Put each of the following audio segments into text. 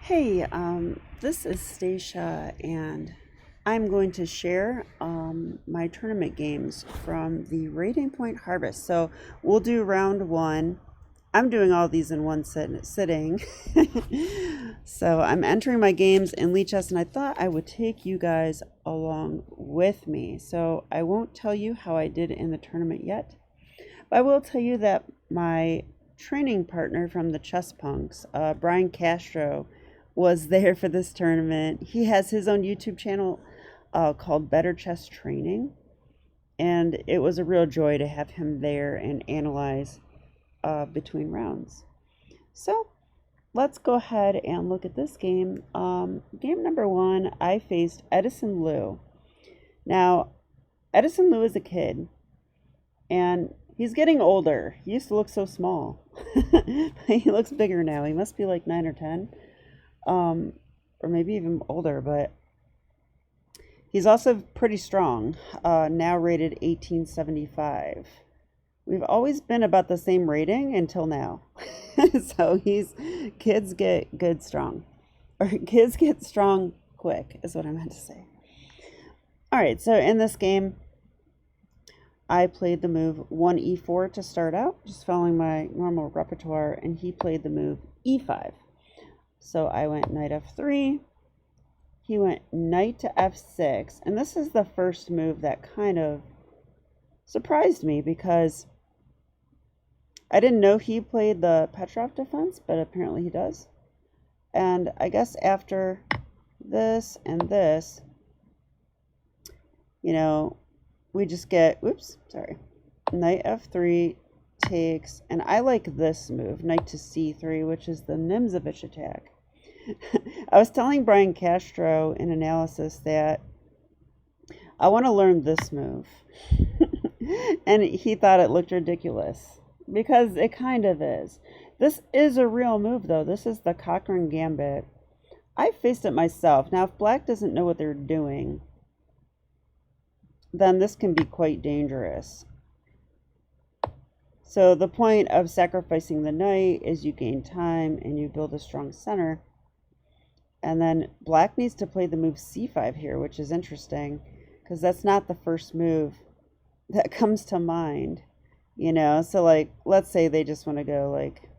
Hey, this is Stacia, and I'm going to share my tournament games from the Rating Point Harvest. So we'll do round one. I'm doing all these in one sitting. So I'm entering my games in Lichess, and I thought I would take you guys along with me. So I won't tell you how I did in the tournament yet, but I will tell you that my training partner from the Chess Punks, Brian Castro, was there for this tournament. He has his own YouTube channel called Better Chess Training, and it was a real joy to have him there and analyze between rounds. So let's go ahead and look at this game. Game number one, I faced Edison Liu. Now, Edison Liu is a kid, and he's getting older. He used to look so small. He looks bigger now. He must be like 9 or 10, or maybe even older, but he's also pretty strong, now rated 1875. We've always been about the same rating until now. So kids get good strong, or kids get strong quick is what I meant to say. All right, so in this game, I played the move 1e4 to start out, just following my normal repertoire, and he played the move e5. So I went knight f3, he went knight to f6, and this is the first move that kind of surprised me because I didn't know he played the Petroff defense, but apparently he does. And I guess after this and this, we just get, knight f3 takes, and I like this move, knight to c3, which is the Nimzovich attack. I was telling Brian Castro in analysis that I want to learn this move. And he thought it looked ridiculous, because it kind of is. This is a real move, though. This is the Cochrane Gambit. I faced it myself. Now, if black doesn't know what they're doing, then this can be quite dangerous. So the point of sacrificing the knight is you gain time and you build a strong center. And then black needs to play the move c5 here, which is interesting, because that's not the first move that comes to mind, So, like, let's say they just want to go, like,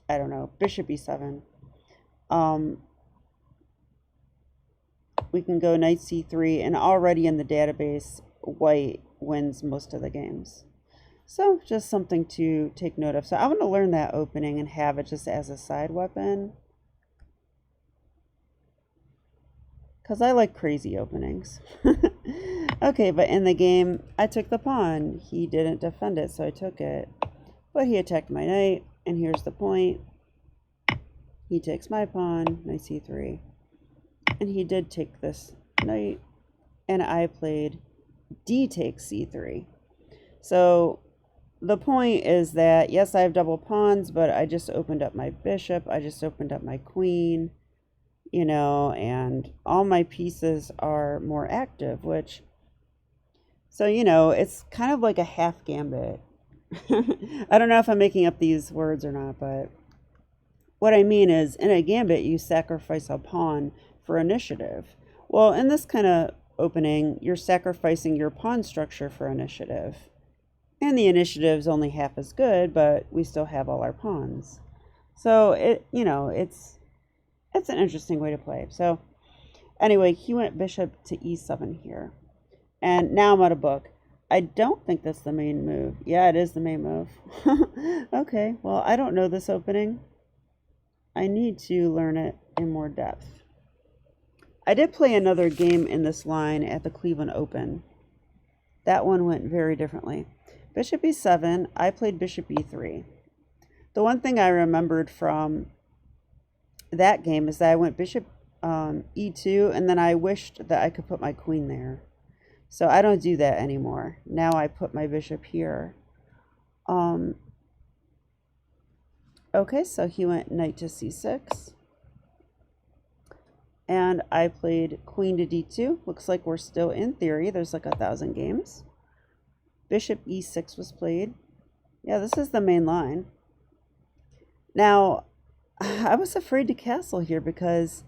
I don't know, bishop e7. We can go knight c3, and already in the database, white wins most of the games. So just something to take note of. So I want to learn that opening and have it just as a side weapon, because I like crazy openings. Okay, but in the game, I took the pawn. He didn't defend it, so I took it. But he attacked my knight, and here's the point. He takes my pawn, knight c3. And he did take this knight, and I played d takes c3. So the point is that, yes, I have double pawns, but I just opened up my bishop. I just opened up my queen, and all my pieces are more active, which, so, it's kind of like a half gambit. I don't know if I'm making up these words or not, but what I mean is, in a gambit, you sacrifice a pawn for initiative. Well, in this kind of opening, you're sacrificing your pawn structure for initiative. And the initiative's only half as good, but we still have all our pawns. So it's an interesting way to play. So anyway, he went bishop to e7 here. And now I'm out of book. I don't think that's the main move. Yeah, it is the main move. Okay, well, I don't know this opening. I need to learn it in more depth. I did play another game in this line at the Cleveland Open. That one went very differently. Bishop e7, I played bishop e3. The one thing I remembered from that game is that I went bishop e2, and then I wished that I could put my queen there. So I don't do that anymore. Now I put my bishop here. Okay, so he went knight to c6. And I played queen to d2. Looks like we're still in theory. There's like 1,000 games. Bishop e6 was played. Yeah, this is the main line. Now, I was afraid to castle here because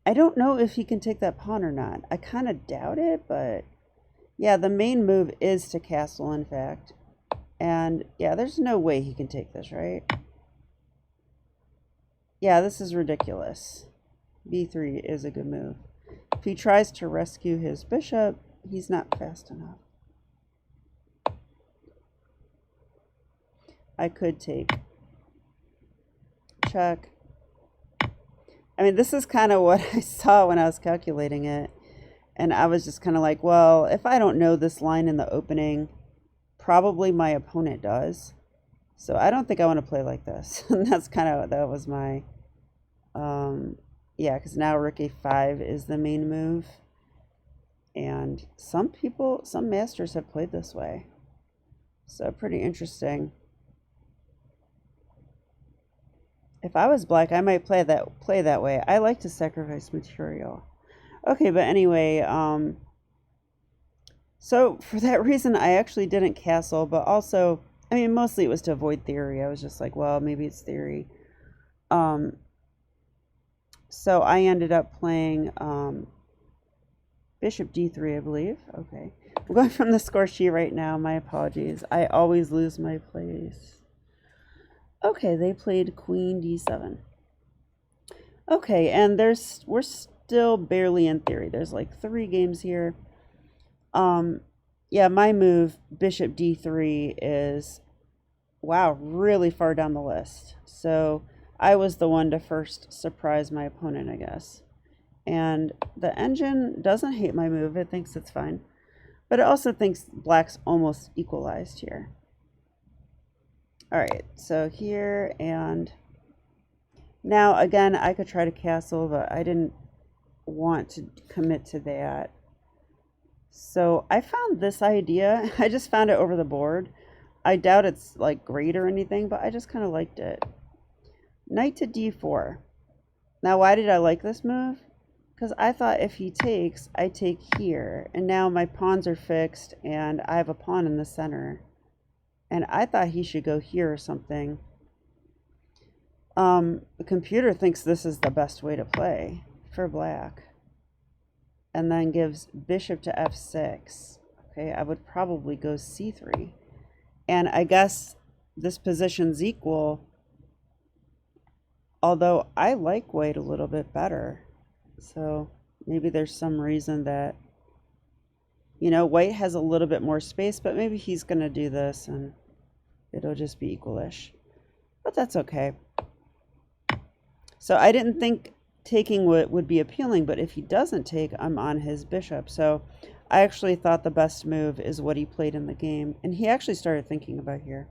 I don't know if he can take that pawn or not. I kind of doubt it, but yeah, the main move is to castle, in fact. And yeah, there's no way he can take this, right? Yeah, this is ridiculous. B3 is a good move. If he tries to rescue his bishop, he's not fast enough. I could take check. I mean, this is kind of what I saw when I was calculating it. And I was just kind of like, well, if I don't know this line in the opening, probably my opponent does. So I don't think I want to play like this. And that's kind of, that was my, yeah, because now rook a5 is the main move. And some masters have played this way. So pretty interesting. If I was black, I might play that way. I like to sacrifice material. Okay, but anyway, so for that reason, I actually didn't castle, but also, I mean, mostly it was to avoid theory. I was just like, well, maybe it's theory. So I ended up playing bishop d3, I believe. Okay, I'm going from the score sheet right now. My apologies. I always lose my place. Okay, they played queen d7. Okay, and we're still barely in theory. There's like 3 games here. Yeah, my move, bishop d3, is, wow, really far down the list. So I was the one to first surprise my opponent, I guess. And the engine doesn't hate my move. It thinks it's fine. But it also thinks black's almost equalized here. All right, so here, and now again, I could try to castle, but I didn't want to commit to that. So I found this idea. I just found it over the board. I doubt it's like great or anything, but I just kind of liked it. Knight to d4. Now, why did I like this move? Because I thought if he takes, I take here, and now my pawns are fixed, and I have a pawn in the center. And I thought he should go here or something. The computer thinks this is the best way to play for black. And then gives bishop to f6. Okay, I would probably go c3. And I guess this position's equal, although I like white a little bit better. So maybe there's some reason that, you know, white has a little bit more space, but maybe he's going to do this and it'll just be equalish. But that's okay. So I didn't think taking would be appealing, but if he doesn't take, I'm on his bishop. So I actually thought the best move is what he played in the game. And he actually started thinking about here.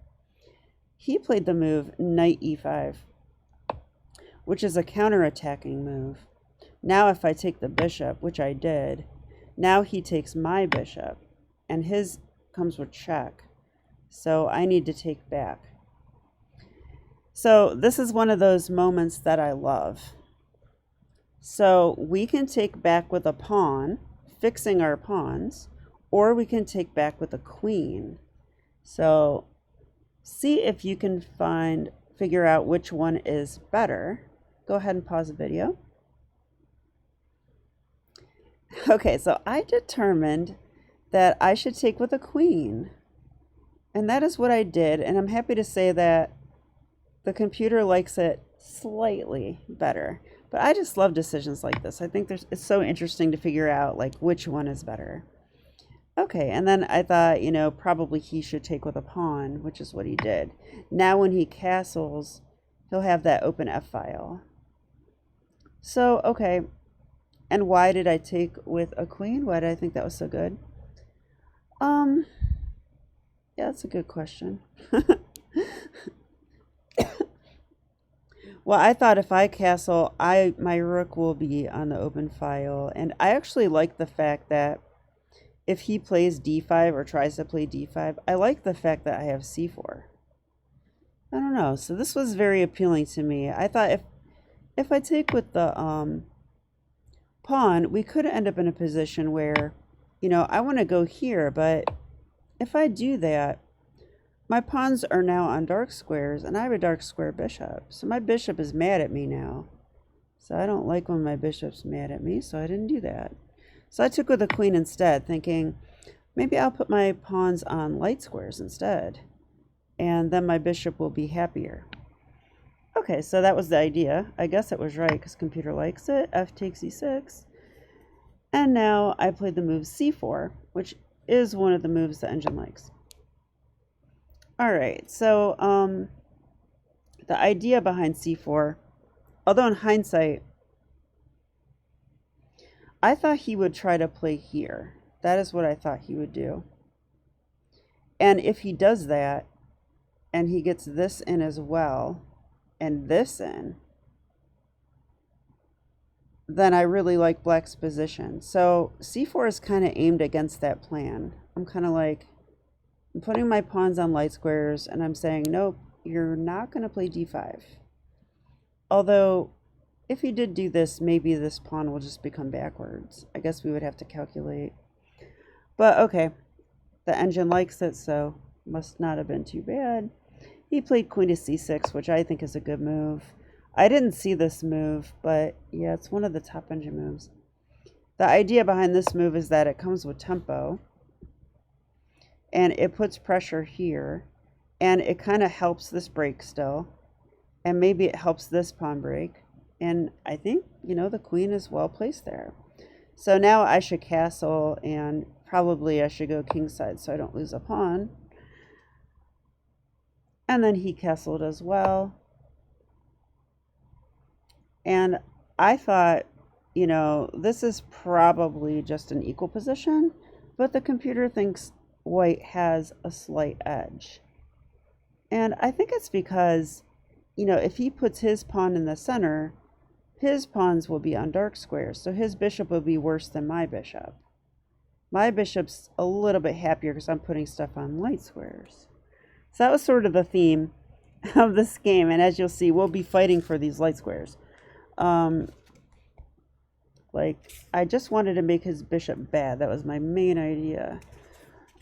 He played the move knight e5, which is a counterattacking move. Now if I take the bishop, which I did, now he takes my bishop, and his comes with check. So I need to take back. So this is one of those moments that I love. So we can take back with a pawn, fixing our pawns, or we can take back with a queen. So see if you can figure out which one is better. Go ahead and pause the video. Okay, so I determined that I should take with a queen. And that is what I did, and I'm happy to say that the computer likes it slightly better. But I just love decisions like this. I think it's so interesting to figure out like which one is better. Okay, and then I thought, you know, probably he should take with a pawn, which is what he did. Now when he castles, he'll have that open f-file. So, okay, and why did I take with a queen? Why did I think that was so good? Yeah, that's a good question. Well, I thought if I castle, my rook will be on the open file. And I actually like the fact that if he plays d5 or tries to play d5, I like the fact that I have c4. I don't know. So this was very appealing to me. I thought if I take with the pawn, we could end up in a position where, you know, I want to go here, but if I do that, my pawns are now on dark squares, and I have a dark square bishop. So my bishop is mad at me now. So I don't like when my bishop's mad at me, so I didn't do that. So I took with the queen instead, thinking maybe I'll put my pawns on light squares instead, and then my bishop will be happier. Okay, so that was the idea. I guess it was right because computer likes it. F takes e6. And now I played the move c4, which is one of the moves the engine likes. All right, so the idea behind c4, although in hindsight, I thought he would try to play here. That is what I thought he would do. And if he does that, and he gets this in as well, and this in, then I really like black's position. So c4 is kind of aimed against that plan. I'm kind of like, I'm putting my pawns on light squares, and I'm saying, nope, you're not going to play d5. Although, if he did do this, maybe this pawn will just become backwards. I guess we would have to calculate. But okay, the engine likes it, so must not have been too bad. He played queen to c6, which I think is a good move. I didn't see this move, but yeah, it's one of the top engine moves. The idea behind this move is that it comes with tempo, and it puts pressure here, and it kind of helps this break still, and maybe it helps this pawn break, and I think, you know, the queen is well placed there. So now I should castle, and probably I should go kingside so I don't lose a pawn. And then he castled as well. And I thought, you know, this is probably just an equal position, but the computer thinks white has a slight edge. And I think it's because, you know, if he puts his pawn in the center, his pawns will be on dark squares, so his bishop will be worse than my bishop. My bishop's a little bit happier because I'm putting stuff on light squares. So that was sort of the theme of this game, and as you'll see, we'll be fighting for these light squares. Like, I just wanted to make his bishop bad. That was my main idea.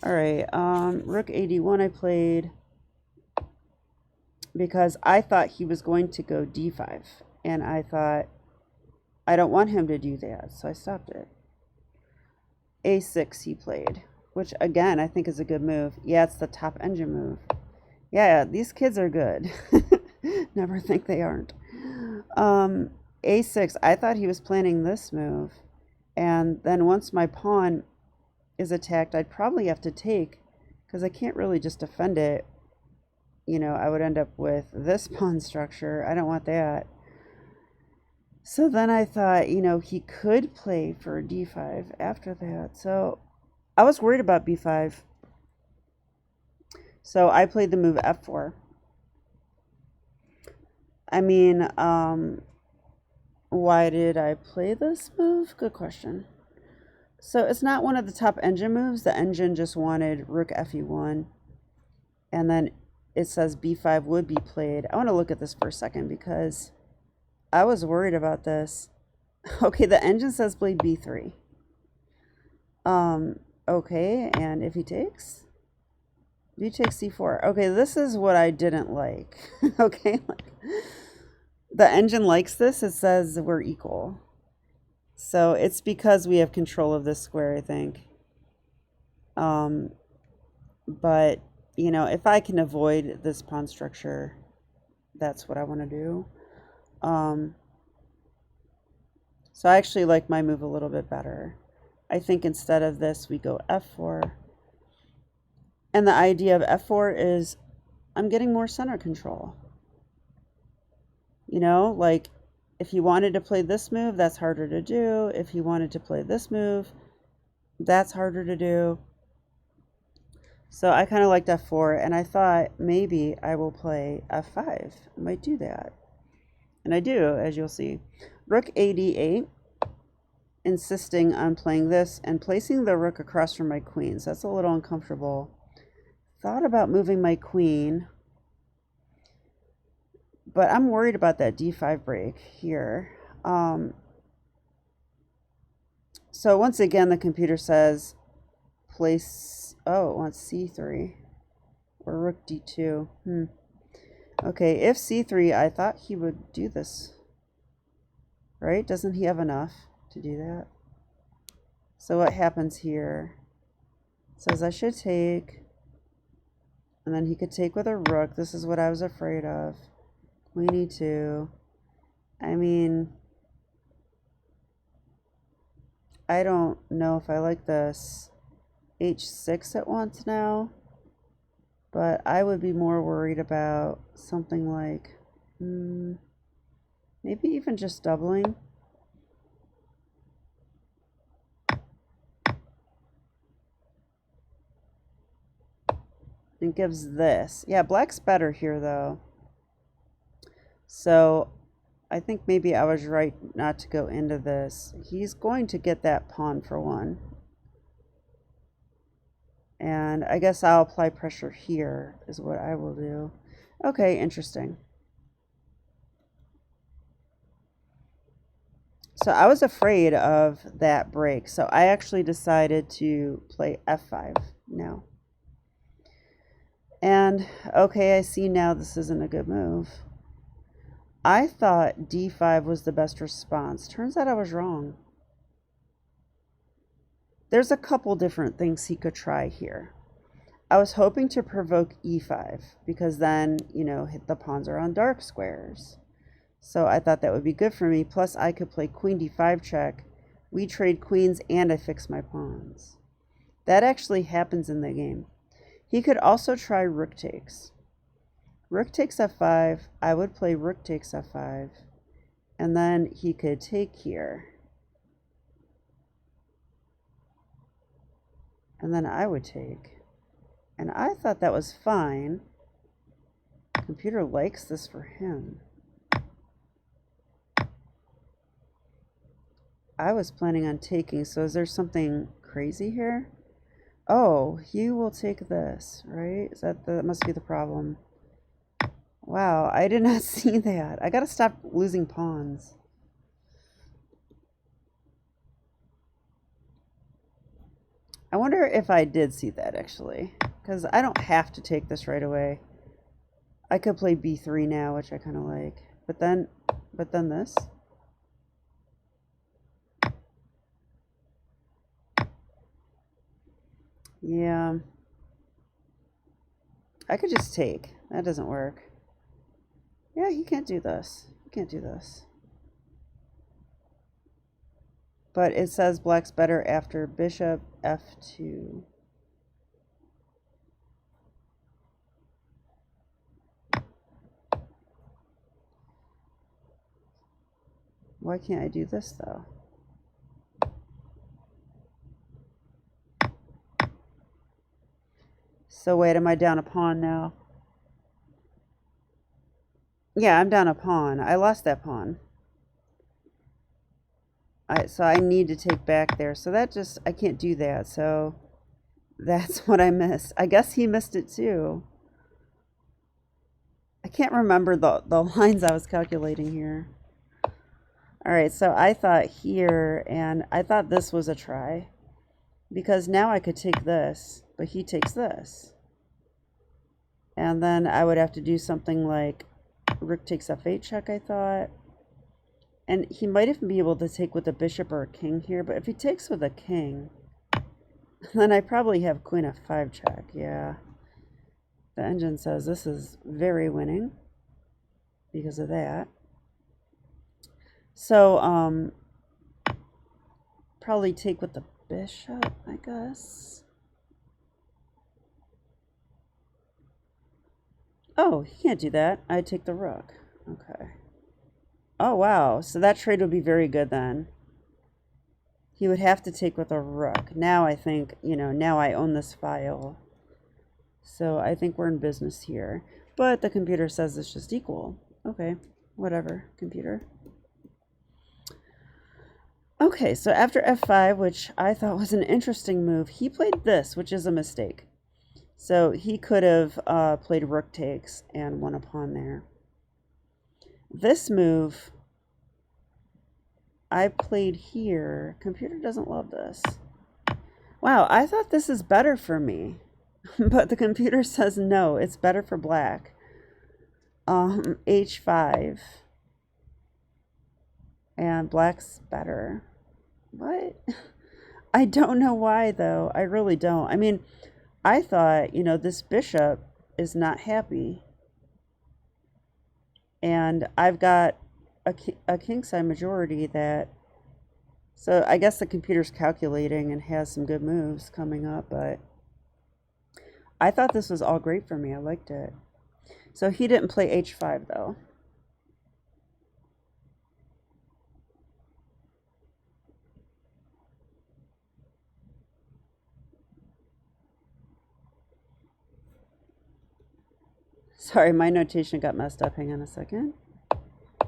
All right, rook a1 I played because I thought he was going to go d5, and I thought, I don't want him to do that, so I stopped it. a6 he played, which again I think is a good move. Yeah, it's the top engine move. Yeah, these kids are good. Never think they aren't. A6, I thought he was planning this move, and then once my pawn is attacked, I'd probably have to take, because I can't really just defend it. You know, I would end up with this pawn structure. I don't want that. So then I thought, you know, he could play for d5 after that. So I was worried about b5. So I played the move f4. I mean, why did I play this move? Good question. So it's not one of the top engine moves. The engine just wanted rook fe1. And then it says b5 would be played. I want to look at this for a second because I was worried about this. Okay, the engine says play b3. Okay, and if he takes? B takes c4. Okay, this is what I didn't like. Okay, like, the engine likes this. It says we're equal. So it's because we have control of this square, I think. But, you know, if I can avoid this pawn structure, that's what I want to do. So I actually like my move a little bit better. I think instead of this, we go f4. And the idea of f4 is I'm getting more center control. You know, like if he wanted to play this move, that's harder to do. If he wanted to play this move, that's harder to do. So I kind of liked f4, and I thought maybe I will play f5. I might do that. And I do, as you'll see. Rook ad8, insisting on playing this and placing the rook across from my queen. So that's a little uncomfortable. Thought about moving my queen, but I'm worried about that d5 break here. So once again, the computer says place, oh, it wants c3. Or rook d2. Okay, if c3, I thought he would do this. Right? Doesn't he have enough to do that? So what happens here? It says I should take, and then he could take with a rook. This is what I was afraid of. Queen e2. I mean, I don't know if I like this h6 at once now, but I would be more worried about something like maybe even just doubling. It gives this. Yeah, black's better here though. So I think maybe I was right not to go into this. He's going to get that pawn for one. And I guess I'll apply pressure here is what I will do. Okay, interesting. So I was afraid of that break. So I actually decided to play f5 now. And okay, I see now this isn't a good move. I thought d5 was the best response. Turns out I was wrong. There's a couple different things he could try here. I was hoping to provoke e5 because then, you know, the pawns are on dark squares. So I thought that would be good for me. Plus I could play queen d5 check. We trade queens and I fix my pawns. That actually happens in the game. He could also try rook takes. Rook takes f5. I would play rook takes f5. And then he could take here. And then I would take. And I thought that was fine. Computer likes this for him. I was planning on taking, so is there something crazy here? Oh, he will take this, right? That must be the problem. Wow, I did not see that. I gotta stop losing pawns. I wonder if I did see that, actually. Because I don't have to take this right away. I could play b3 now, which I kind of like. But then this. Yeah. I could just take. That doesn't work. Yeah, he can't do this. He can't do this. But it says black's better after bishop f2. Why can't I do this, though? So wait, am I down a pawn now? Yeah, I'm down a pawn. I lost that pawn. So I need to take back there. So that just, I can't do that. So that's what I missed. I guess he missed it too. I can't remember the lines I was calculating here. All right, so I thought here, and I thought this was a try. Because now I could take this, but he takes this. And then I would have to do something like rook takes f8 check, I thought. And he might even be able to take with a bishop or a king here, but if he takes with a king, then I probably have queen f5 check, yeah. The engine says this is very winning because of that. So, probably take with the bishop, I guess. Oh, he can't do that. I'd take the rook. Okay. Oh, wow. So that trade would be very good then. He would have to take with a rook. Now I think, you know, now I own this file. So I think we're in business here. But the computer says it's just equal. Okay, whatever, computer. Okay, so after f5, which I thought was an interesting move, he played this, which is a mistake. So he could have played rook takes and won a pawn there. This move I played here. Computer doesn't love this. Wow, I thought this is better for me. But the computer says no, it's better for black. H5. And black's better. What? I don't know why, though. I really don't. I mean, I thought, this bishop is not happy. And I've got a kingside majority that... So I guess the computer's calculating and has some good moves coming up, but I thought this was all great for me. I liked it. So he didn't play H5, though. Sorry, my notation got messed up. Hang on a second.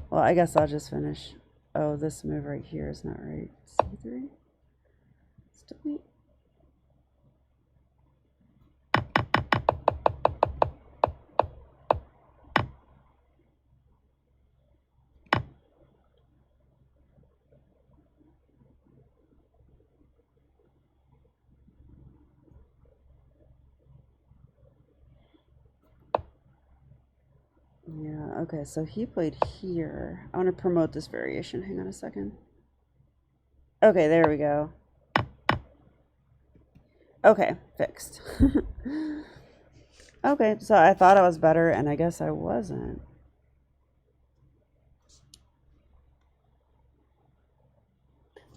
Well, I guess I'll just finish. Oh, this move right here is not right. C3. Delete. Yeah, okay, so he played here. I want to promote this variation. Hang on a second. Okay, there we go. Okay, fixed. Okay, so I thought I was better, and I guess I wasn't.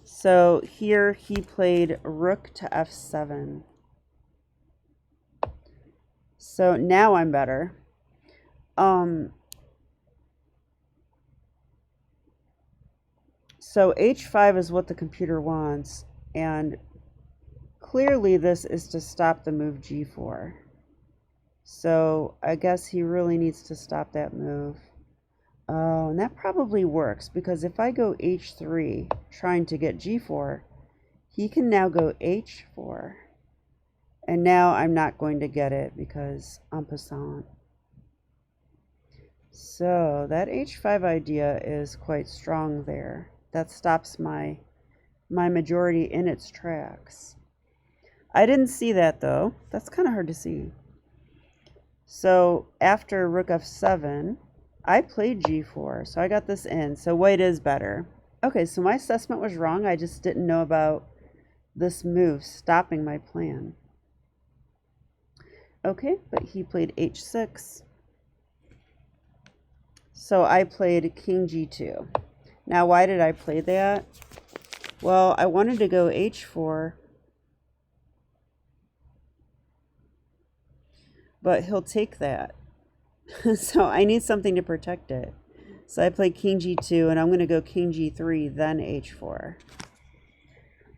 So here he played rook to f7. So now I'm better. So h5 is what the computer wants, and clearly this is to stop the move g4. So I guess he really needs to stop that move. Oh, and that probably works, because if I go h3 trying to get g4, he can now go h4. And now I'm not going to get it because en passant. So that h5 idea is quite strong there. That stops my majority in its tracks. I didn't see that, though. That's kind of hard to see. So after rook f7, I played g4, so I got this in. So white is better. Okay, so my assessment was wrong. I just didn't know about this move stopping my plan. Okay, but he played h6. So I played king g2. Now, why did I play that? Well, I wanted to go h4, but he'll take that. So I need something to protect it. So I played king g2, and I'm going to go king g3, then h4.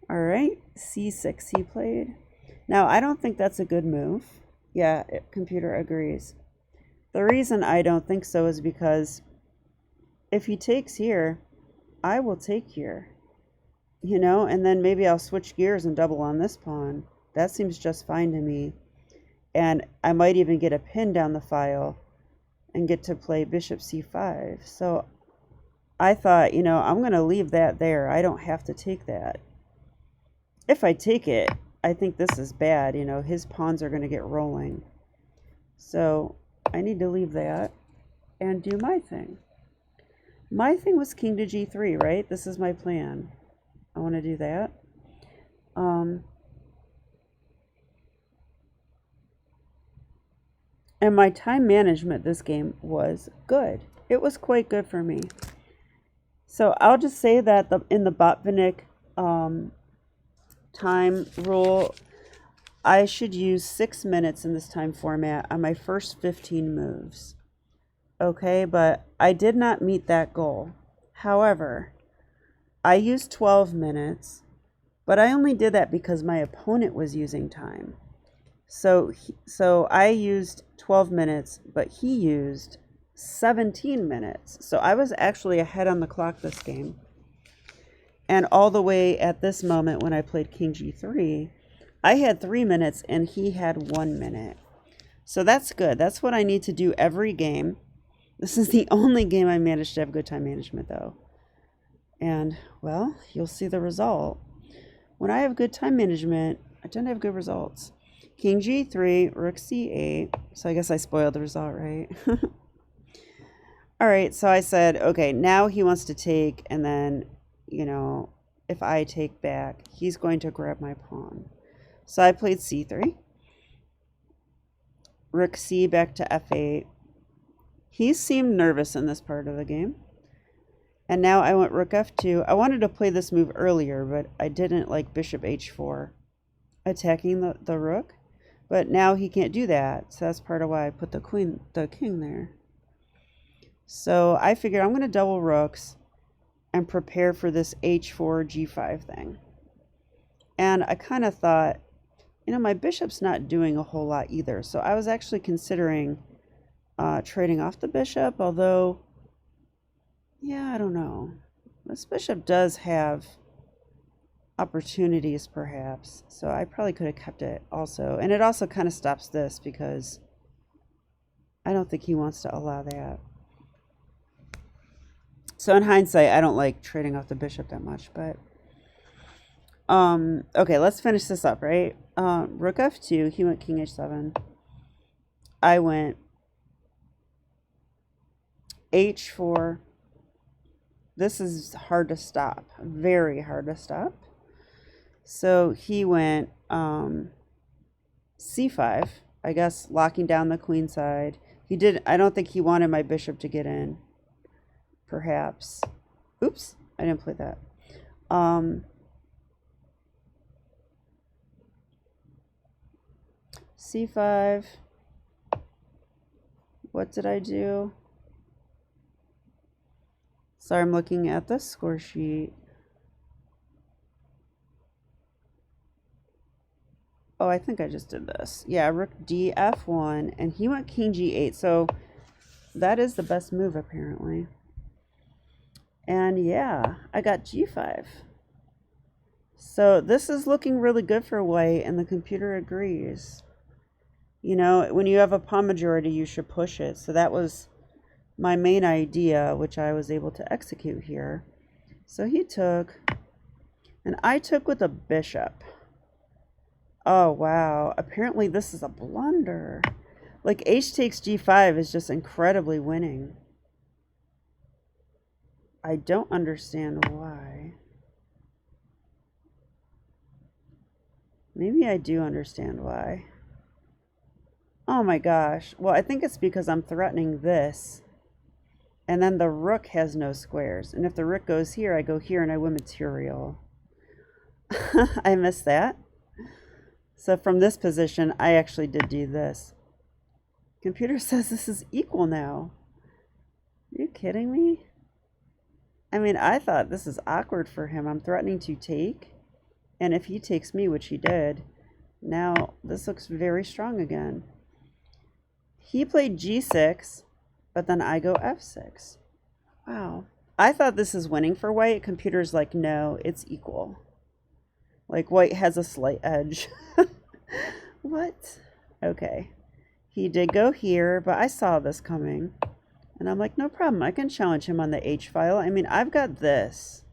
All right, c6 he played. Now, I don't think that's a good move. Yeah, computer agrees. The reason I don't think so is because if he takes here, I will take here, and then maybe I'll switch gears and double on this pawn. That seems just fine to me. And I might even get a pin down the file and get to play bishop c5. So I thought, I'm going to leave that there. I don't have to take that. If I take it, I think this is bad. His pawns are going to get rolling. So I need to leave that and do my thing. My thing was king to g3, right? This is my plan. I want to do that. And my time management this game was good. It was quite good for me. So I'll just say that in the Botvinnik time rule, I should use 6 minutes in this time format on my first 15 moves. Okay, but I did not meet that goal. However, I used 12 minutes, but I only did that because my opponent was using time. So I used 12 minutes, but he used 17 minutes. So I was actually ahead on the clock this game. And all the way at this moment when I played king g3, I had 3 minutes and he had 1 minute. So that's good. That's what I need to do every game. This is the only game I managed to have good time management, though. And, well, you'll see the result. When I have good time management, I tend to have good results. King G3, Rook C8. So I guess I spoiled the result, right? All right, so I said, okay, now he wants to take, and then, you know, if I take back, he's going to grab my pawn. So I played C3. Rook C back to F8. He seemed nervous in this part of the game. And now I went Rook F2. I wanted to play this move earlier, but I didn't like Bishop H4, attacking the rook. But now he can't do that, so that's part of why I put the king there. So I figured I'm going to double rooks and prepare for this H4 G5 thing. And I kind of thought, you know, my bishop's not doing a whole lot either. So I was actually considering trading off the bishop, although, yeah, I don't know. This bishop does have opportunities, perhaps. So I probably could have kept it also. And it also kind of stops this because I don't think he wants to allow that. So in hindsight, I don't like trading off the bishop that much, but okay, let's finish this up, right? Rook F2, he went King H7. I went H4. This is hard to stop, very hard to stop. So he went C5, I guess, locking down the queen side. I don't think he wanted my bishop to get in. Perhaps. Oops, I didn't play that. C5. What did I do? Sorry, I'm looking at the score sheet. Oh, I think I just did this. Yeah, Rook D F1, and he went King G8. So that is the best move, apparently. And yeah, I got G5. So this is looking really good for white, and the computer agrees. You know, when you have a pawn majority, you should push it. So that was my main idea, which I was able to execute here. So he took, and I took with a bishop. Oh, wow. Apparently this is a blunder. Like, H takes G5 is just incredibly winning. I don't understand why. Maybe I do understand why. Oh my gosh. Well, I think it's because I'm threatening this. And then the rook has no squares. And if the rook goes here, I go here and I win material. I missed that. So from this position, I actually did do this. Computer says this is equal now. Are you kidding me? I mean, I thought this is awkward for him. I'm threatening to take. And if he takes me, which he did, now this looks very strong again. He played G6, but then I go F6. Wow. I thought this is winning for white. Computer's like, no, it's equal. Like, white has a slight edge. What? Okay. He did go here, but I saw this coming. And I'm like, no problem. I can challenge him on the H file. I mean, I've got this.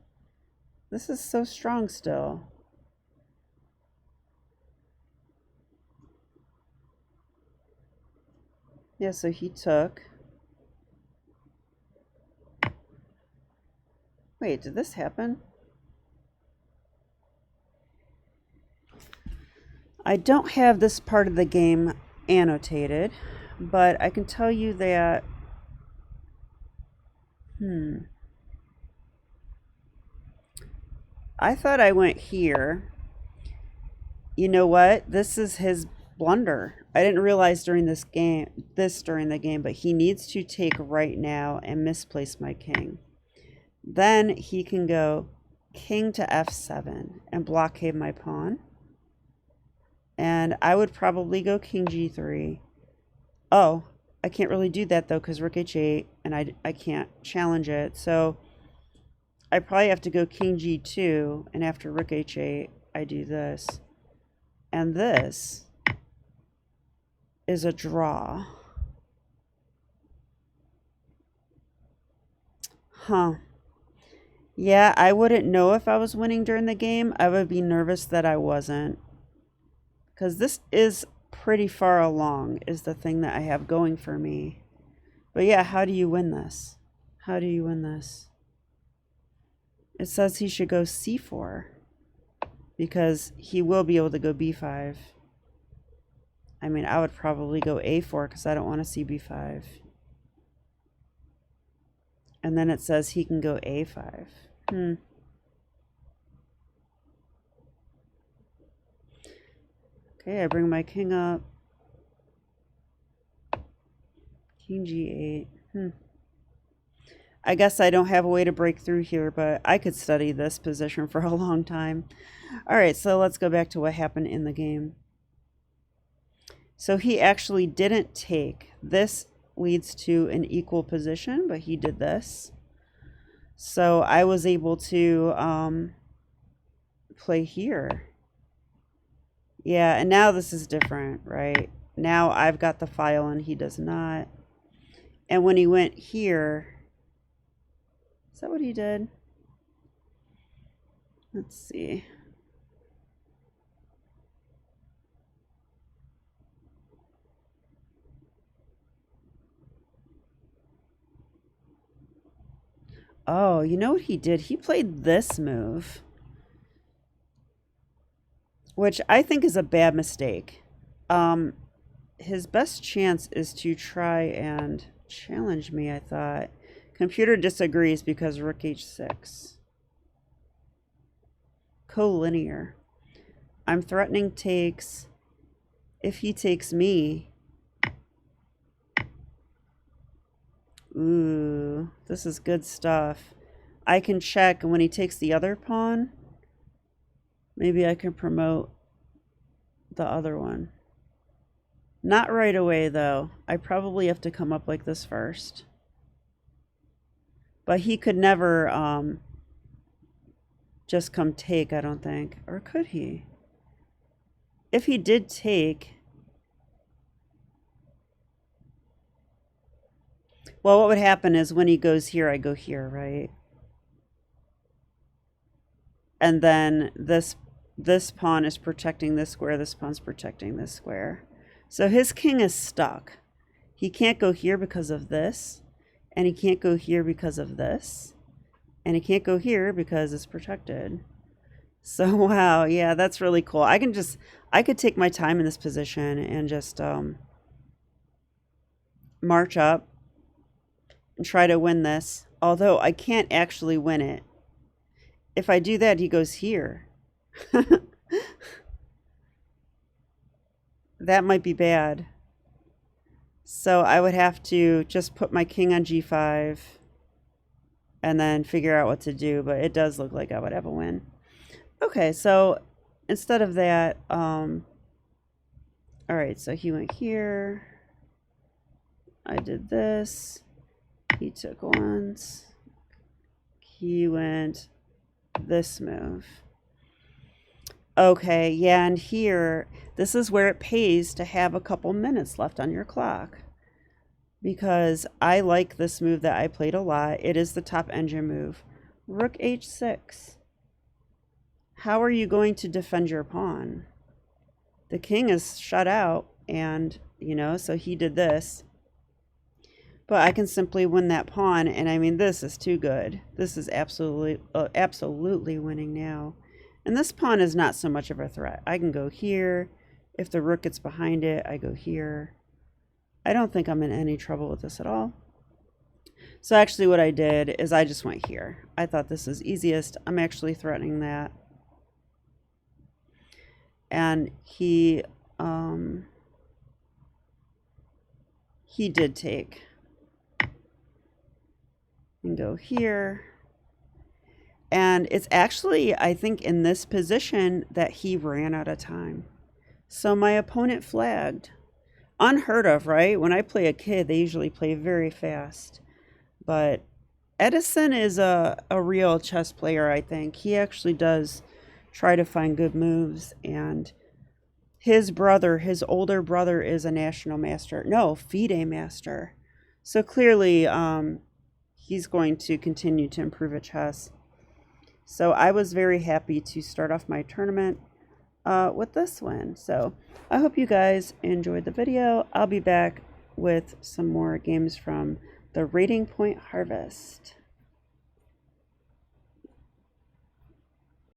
This is so strong still. Yeah, so he took. Wait, did this happen? I don't have this part of the game annotated, but I can tell you that I thought I went here. You know what? This is his blunder. I didn't realize during the game, but he needs to take right now and misplace my king. Then he can go king to F7 and blockade my pawn. And I would probably go king G3. Oh, I can't really do that though because rook H8 and I can't challenge it. So I probably have to go king G2, and after rook H8 I do this. And this is a draw. Huh. Yeah, I wouldn't know if I was winning during the game. I would be nervous that I wasn't. Because this is pretty far along is the thing that I have going for me. But yeah, how do you win this? How do you win this? It says he should go c4 because he will be able to go b5. I mean, I would probably go a4 because I don't want to see b5. And then it says he can go a5. Okay, I bring my king up. King g8. I guess I don't have a way to break through here, but I could study this position for a long time. All right, so let's go back to what happened in the game. So he actually didn't take. This leads to an equal position, but he did this. So I was able to play here. Yeah, and now this is different, right? Now I've got the file and he does not. And when he went here, is that what he did? Let's see. Oh, you know what he did? He played this move, which I think is a bad mistake. His best chance is to try and challenge me, I thought. Computer disagrees because rook h6. Collinear. I'm threatening takes. If he takes me... Ooh, this is good stuff. I can check, and when he takes the other pawn, maybe I can promote the other one. Not right away, though. I probably have to come up like this first. But he could never just come take, I don't think. Or could he? If he did take... Well, what would happen is when he goes here, I go here, right? And then this pawn is protecting this square, this pawn's protecting this square. So his king is stuck. He can't go here because of this, and he can't go here because of this, and he can't go here because it's protected. So wow, yeah, that's really cool. I could take my time in this position and just march up and try to win this, although I can't actually win it. If I do that, he goes here. That might be bad. So I would have to just put my king on g5 and then figure out what to do, but it does look like I would have a win. Okay, so instead of that, all right, so he went here. I did this. He took once. He went this move. Okay, yeah, and here, this is where it pays to have a couple minutes left on your clock. Because I like this move that I played a lot. It is the top engine move. Rook h6. How are you going to defend your pawn? The king is shut out, and, you know, so he did this. But I can simply win that pawn, and I mean, this is too good. This is absolutely winning now. And this pawn is not so much of a threat. I can go here. If the rook gets behind it, I go here. I don't think I'm in any trouble with this at all. So actually what I did is I just went here. I thought this was easiest. I'm actually threatening that. And he did take. And go here. And it's actually, I think, in this position that he ran out of time. So my opponent flagged. Unheard of, right? When I play a kid, they usually play very fast. But Edison is a real chess player, I think. He actually does try to find good moves. And his brother, his older brother, is a national master. No, FIDE master. So clearly, he's going to continue to improve at chess. So I was very happy to start off my tournament. with this one. So I hope you guys enjoyed the video. I'll be back with some more games from the Rating Point Harvest.